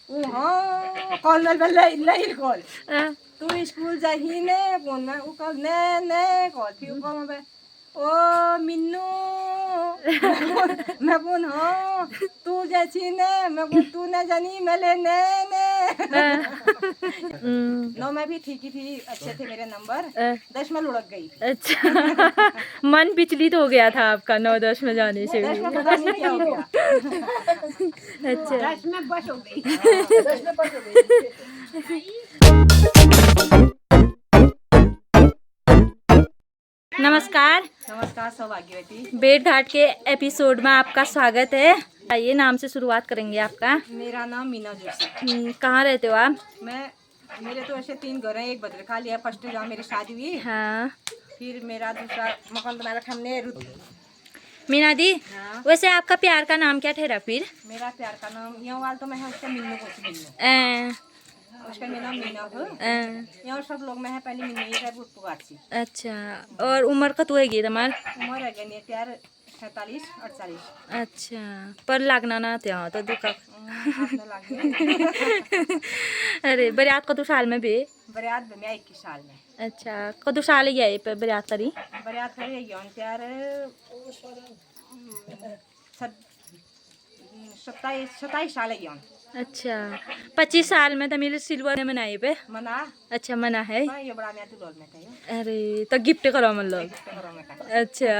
हाँ कॉल नहीं कॉल तू स्कूल जाही ने कौन मैं वो कॉल ने कॉल फिर कॉल मैं ओ मिन्नू मैं कौन हाँ तू जैसी ने मैं कौन तू न जानी मैं ले ने नौ में भी ठीक ही थी अच्छे थे मेरे नंबर 10 में लुढ़क गई। अच्छा मन विचलित हो गया था आपका 9-10 में जाने से 10 में पता नहीं क्या हो गया। अच्छा 10 में बस हो गई। 10 में बस हो गई। नमस्कार सौभाग्यवती बेट घाट के एपिसोड में आपका स्वागत है। आइए नाम से शुरुआत करेंगे आपका। मेरा नाम मीना जोशी। कहाँ रहते हो आप? मेरे तो ऐसे 3 घर हैं, एक भद्रकाली है, फर्स्ट जहाँ मेरी शादी हुई। हाँ फिर मेरा दूसरा मकान बना रखा हमने। मीना दी हाँ? वैसे आपका प्यार का नाम क्या ठहरा फिर? मेरा प्यार का नाम यहाँ वाल तो मैं है उसका मिन्नू को उसका मेरा नाम मीना हो। यहाँ सब लोग में है पहले मिन्नू ही है पुगाची। अच्छा और उम्र का तो है तुम्हार? उम्र है गई प्यार 47-48। अच्छा पर लगना ना त्या तो दुखा अरे बरियात कदू साल में भी? बरियात मैं 21 साल में। अच्छा कदू साल ही है बरियात करी? बरियात करी प्यार 27 साल है। अच्छा 25 साल में तमिल सिल्वर ने मनाई पे मना। अच्छा मना है ये बड़ा मैं तो लोग में था। अरे तो गिफ्ट करो मन लोग। अच्छा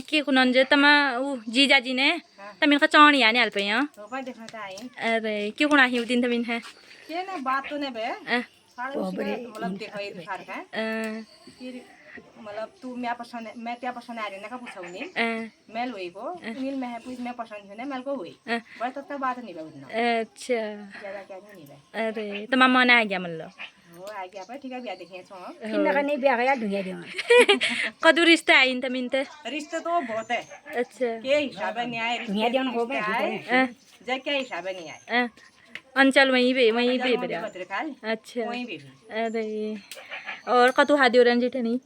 के कुनन जे तमा उ जीजा जी ने तमिल का चौड़ यानी आल पे यहाँ अरे क्यों कुना ही दिन तमिल है के ना बात तो ने बे मतलब देखो ये फर्क है। फिर मतलब तू मैं त्या पसंद आ रही ना का पूछाऊंगी मैं लोई को नील में है पूछ मैं पसंद है ना मैं को हुई बस तब तक बात नहीं बे उतना। अच्छा ज्यादा क्या नहीं बे। अरे तो मामा ने आ गया मन लो वो आ गया पर ठीक है ब्याह देखें सो किन्ना का नहीं ब्याह गया दुनिया दे कदू रिश्ते आई त मिनते रिश्ते तो बहुत है। अच्छा के हिसाब नहीं आए दुनिया देन हो गए जे के हिसाब नहीं आए अंचल वहीं पे बड़ा। अच्छा वहीं पे अरे और कतु हादी और रंजित नहीं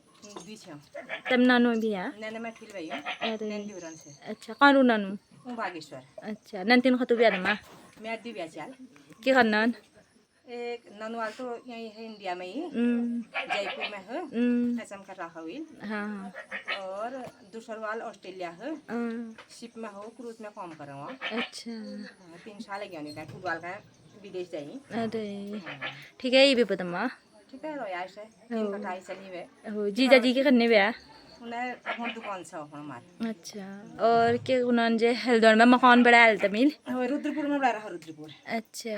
तब नानू भी है नैने मैं फिर गई हूं अरे नंदीवरन से। अच्छा कौन रू नानू? बागेश्वर। अच्छा नंतिन खतु भी मां मैं अद्दी ब्याह चाल के करना एक ननवाल तो यहीं है इंडिया में ही जयपुर में है असम का रहा हुई। हाँ और दूसरा वाल ऑस्ट्रेलिया है शिप में हो क्रूज में काम कर रहा हूँ। अच्छा 3 साल गया नहीं था फुटबॉल का विदेश जाई। अरे ठीक है ये भी पता मां ठीक है रो यार से 3 चली वे हो जीजा जी के करने वे उन्हें अपन दुकान से अपन मार। अच्छा और के उन्होंने जे हल्द्वानी में मकान बड़ा है तमिल रुद्रपुर में बड़ा रहा रुद्रपुर। अच्छा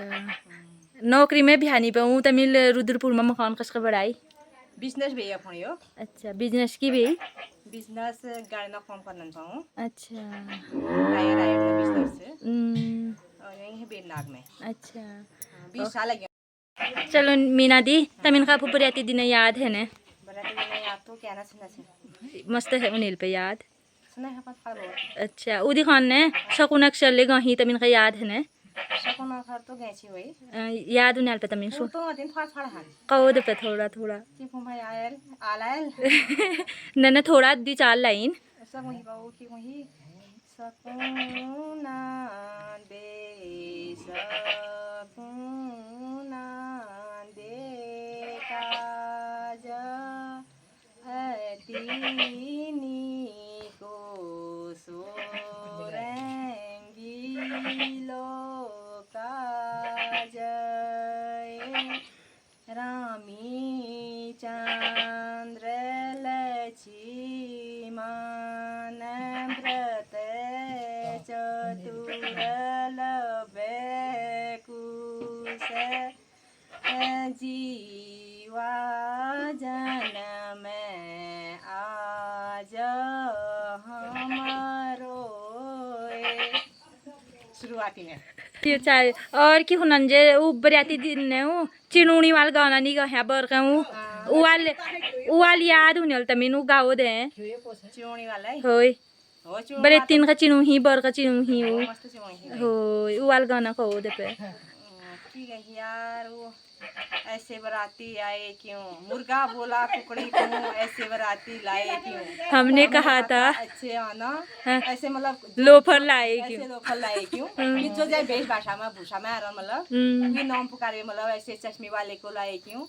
नौकरी में भी हानि पे हूँ तमिल रुद्रपुर में मकान कसका बढ़ाई बिजनेस भी है अपन यो। अच्छा बिजनेस की भी बिजनेस गाड़ी ना काम करना पाऊँ। अच्छा टायर में बिजनेस है और यहीं है बेलनाग में। अच्छा 20 साल गया। चलो मीना दी तमिल का पुपरियाती दिन याद है ने बराती दिन याद तो क्या ना सुना से मस्त है उनील पे याद सुना है पर अच्छा उदी खान ने शकुन अक्षर ले गही तमिल का याद है ने शकुन अक्षर तो गैची हुई याद उन्हें पे तमिल सो तो दिन फाड़ हां कौद पे थोड़ा की भाई आयल आलायल नने थोड़ा दी 4 लाइन सब वही बाऊ की वही सकुना दे काज अतीनी को सोरेंगी लो काज रामी चंद्र लक्ष्मण व्रत चतुर कुश जीवा जन्म आज हमारो शुरुआती में चाहे और की हुनंजे उ बरियाती दिन ने उ चिनुनी वाल गाना नहीं गया बर का उवाल याद हुनेल तमिन उ गाओ दे चिनुनी वाला होय बरे तीन का चिनु ही बर का चिनु ही होय उवाल गाना को दे पे ठीक है यार वो ऐसे बराती आए क्यों, मुर्गा बोला कुकड़ी क्यों, ऐसे बराती लाए क्यों। हमने कहा था अच्छे आना, हाँ। ऐसे मतलब लोफर लाए क्यों। ऐसे लोफर लाए क्यों, कि जो जाए बेश भाषा में भूषा में आ रहा मतलब ये नाम पुकारे मतलब ऐसे चश्मे वाले को लाए क्यों,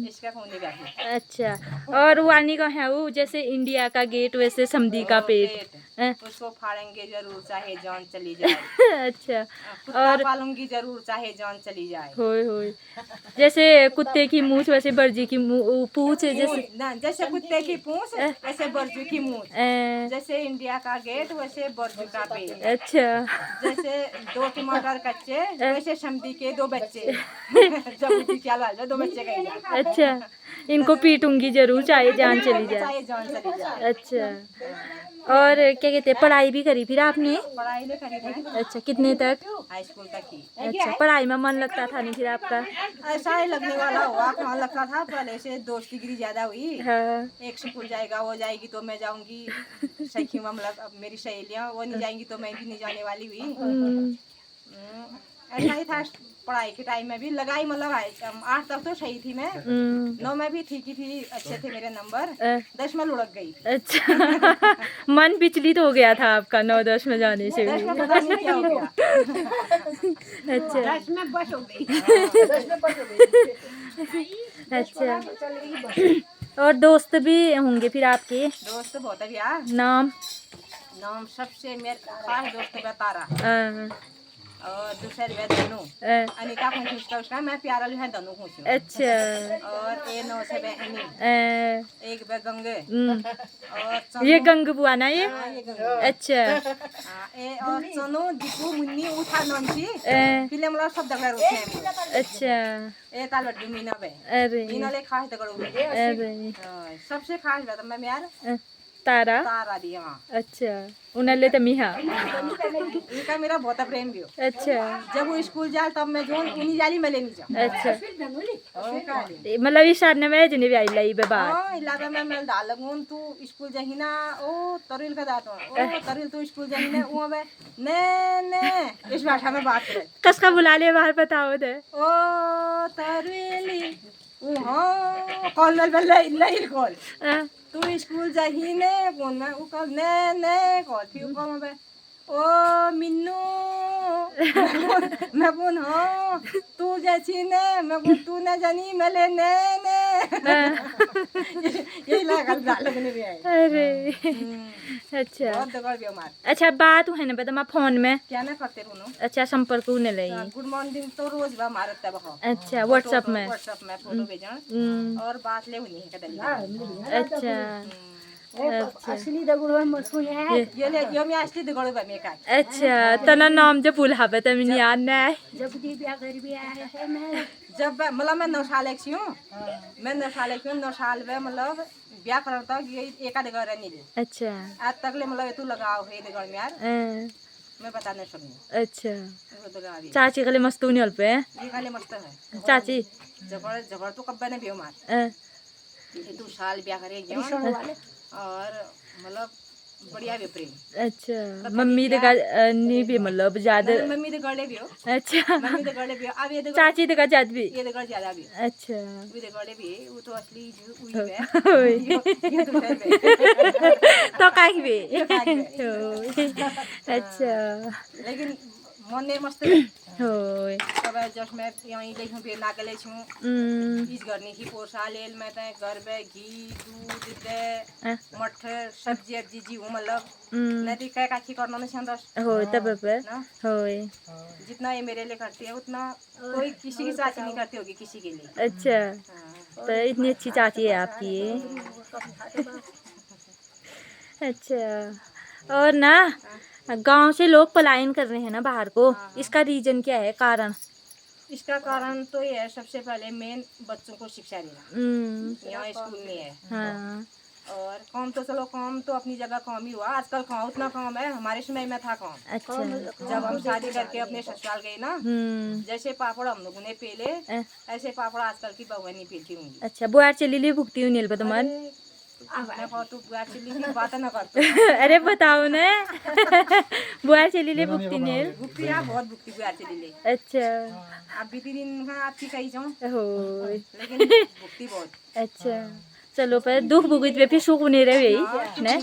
इसका होने बैठे। अच्छा, और वानी का है वो जैसे इंडिया का गेट वैसे समधी का पेट। उसको फाड़ेंगे जरूर चाहे जान चली जाए। अच्छा, कुत्ता पालूंगी जरूर चाहे जान चली जाए। होय होय, जैसे कुत्ते की मूछ वैसे बर्जी की पूछ, जैसे ना जैसे कुत्ते की पूंछ वैसे बर्जू की मूछ, जैसे इंडिया का गेट वैसे बर्जू का पेट। अच्छा, जैसे 2 टमाटर कच्चे वैसे समधी के 2 बच्चे। जब क्या लाल 2 बच्चे कहेंगे। अच्छा, इनको पीटूंगी जरूर चाहे जान चली जाए। चाहे जान चली जाए। अच्छा, और क्या कहते हैं, पढ़ाई भी करी फिर आपने? पढ़ाई ले करी है। अच्छा, कितने तक? हाई स्कूल तक की। अच्छा, पढ़ाई में मन लगता था नहीं फिर आपका? ऐसा ही लगने वाला हुआ, कहाँ लगता था, पहले से दोस्ती गिरी ज्यादा हुई। हाँ। एक स्कूल जाएगा वो जाएगी तो मैं जाऊंगी, सखी में मतलब अब मेरी सहेलियां वो नहीं जाएंगी तो मैं भी नहीं जाने वाली हुई। ऐसा ही था पढ़ाई के टाइम में भी, लगाई मतलब 8 तक तो सही थी मैं, 9 में भी ठीक ही थी, अच्छे थे मेरे नंबर, 10 में लुढ़क गई। अच्छा, मन विचलित हो गया था आपका 9-10 में जाने से? 10 में पता नहीं क्या हो गया। अच्छा 10 में बस हो गई। अच्छा, और दोस्त भी होंगे फिर आपके? दोस्त बहुत है यार। नाम? नाम सबसे मेरे खास दोस्त है तारा, और दूसरे वे धनु, अनिता खुशी उसका मैं प्यारा है धनु खुशी। अच्छा, और ए नो से वे अनी, एक वे गंगे, और ये गंग बुआ ना ये? अच्छा, ए और सोनू दीपू मुन्नी उठा नाम थी, फिल्म वाला सब दगड़ा रोते हैं। अच्छा, ए ताल लड्डू मीना बे, अरे मीना ले खास दगड़ो। अरे, सबसे खास बात मैं यार तारा। तारा दी। हाँ अच्छा, उन्हें तो मिहा। इनका मेरा बहुत प्रेम भी हो। अच्छा, जब वो स्कूल जाए तब मैं जो उन्हीं जाली में लेनी जाऊँ। अच्छा, मतलब इस साल में जने भी आई लाई बात। हां इलाका में मैं डाल लगून तू स्कूल जही ना, ओ तरिल का दात ओ तरिल तू स्कूल जही ना, ओ बे ने इस भाषा में बात करे। कसका बुला ले बाहर बताओ दे। ओ तरिली ओ हां कॉल ले कॉल तू स्कूल जही ने कौन मैं ओ कॉल ने कॉल फिर कॉल में ओ मिन्नू मैं कौन हाँ तू जैसी ने मैं कौन तू न जानी मैंने ने यही लगा लगने भी है। अरे अच्छा, बहुत दगड़ भी हमार। अच्छा, बात है ना बता फोन में क्या ना करते रहूं। अच्छा, संपर्क ने ले। गुड मॉर्निंग तो रोज बा मारत तब हो। अच्छा, व्हाट्सएप में फोटो भेजन और बात ले हुनी है कदली। अच्छा, असली दगड़ में सुन है ये मैं असली दगड़ बा में का। अच्छा, तना नाम जो पुल हबे त मिनी याद ना जब दी ब्याह कर भी आया है मैं जब मतलब मैं 9 साल की हूं, मैं 9 साल की हूं, 9 साल में मतलब ब्याह करता ये एका दगड़ नहीं। अच्छा, आज तक ले मतलब तू लगाओ है दगड़ में यार मैं बता नहीं सकूं। अच्छा, चाची गले मस्तू नहीं हल पे ये खाली मस्त है चाची जगड़ तो कब्बे ने भी मार तू साल ब्याह करे और मतलब बढ़िया भी प्रेम। अच्छा, मम्मी तो नहीं भी मतलब ज्यादा मम्मी तो गड़े भी हो। अच्छा, मम्मी तो गड़े भी हो अब ये चाची तो ज्यादा भी ये दगड़ ज्यादा भी। अच्छा, ये गड़े भी वो तो असली हुई है ये तो है तो काहे भी। अच्छा, लेकिन मन ने मस्त होय तब जस मैं यहीं देखूं फिर ना गले छु इस घरनी की पोसा लेल मैं ते घर में घी दूध दे मटर सब्जी अब जी मतलब नदी का काकी करना नहीं संदस होय तब पे ना होय जितना ये मेरे लिए करती है उतना कोई किसी की चाची नहीं करती होगी किसी के लिए। अच्छा, तो इतनी अच्छी चाची है आपकी। अच्छा, और ना गांव से लोग पलायन कर रहे हैं ना बाहर को, इसका रीजन क्या है, कारण? इसका कारण तो ये है सबसे पहले मेन बच्चों को शिक्षा देना, यहाँ स्कूल नहीं है। हाँ, और काम तो चलो काम तो अपनी जगह काम ही हुआ, आजकल काम उतना काम है, हमारे समय में था काम। अच्छा, जब हम शादी करके अपने ससुराल गए ना जैसे पापड़ हम लोगों ने पेले ऐसे पापड़ आजकल की बहू नहीं पेलती होंगी। अच्छा, बुआर चली ली भुगती हुई नील तुम्हार मैं बहुत तू बुआ चिल्ली की बात ना करतो अरे बताओ ना बुआ चली ले बुकती ने भुक्ति आ बहुत भुक्ति बुआ चिल्ली ले अच्छा अब भी दिन का आपकी कही जाऊं हो लेकिन भुक्ति बहुत अच्छा चलो पर दुख भुगत पे फिर सुख नहीं रहे ने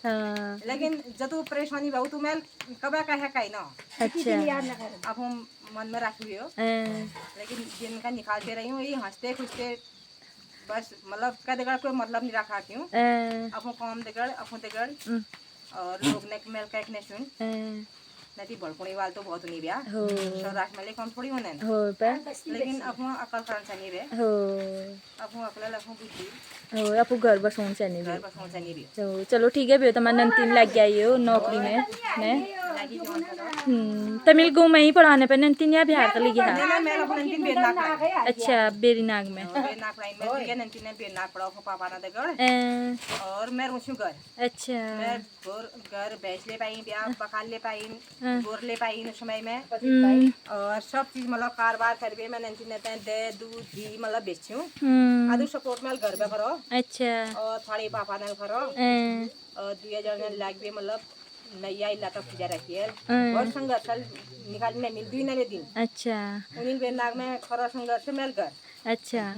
हाँ लेकिन जब तू परेशानी बहु तू मैं कबा कहे कहीं ना अच्छा अब हम मन में रखी हो लेकिन जिनका निकालते रही हूँ ये हंसते खुशते बस मतलब क्या देगड़ कोई मतलब नहीं रखा क्यों अब हम काम देगड़ अब हम देगड़ और लोग ने मेल का एक ने सुन नहीं बड़कुड़ी वाल तो बहुत नहीं बिया सौराठ में कम थोड़ी होने हो पर लेकिन अब हम अकल करण से नहीं रहे हो अब हम अकल लखों बुद्धि हो आपको घर बसों से नहीं घर बसों से नहीं रहे तो चलो ठीक है भी तो मैं नंतीन लग गया ये नौकरी में ने लगी जोन करो तमिल गो में ही पढ़ाने पर नंतीन या बिहार का लगी हाँ मैं अब नंतिन बेनाक पढ़ाई अच्छा बेरीनाग में बेनाक पढ़ाई मैं दिया नंतिन ने बेनाक पढ़ाओ को पापा ना देगड़ और मैं रुचू घर अच्छा मैं घर बेच ले पाई ब्याह बखाल ले पाई गोर ले पाई उस समय में और सब चीज मतलब कारोबार करके मैं नंतिन ने दे दूध घी मतलब बेची हूँ आदू सपोर्ट में घर में करो अच्छा और थाली पापा ने करो और 2000 ने लाग भी मतलब नैया इलाका पूजा रखी है और संघर्ष निकालने मिल दी ना दिन अच्छा उन्हीं बेनाग में खरा संघर्ष मिल घर अच्छा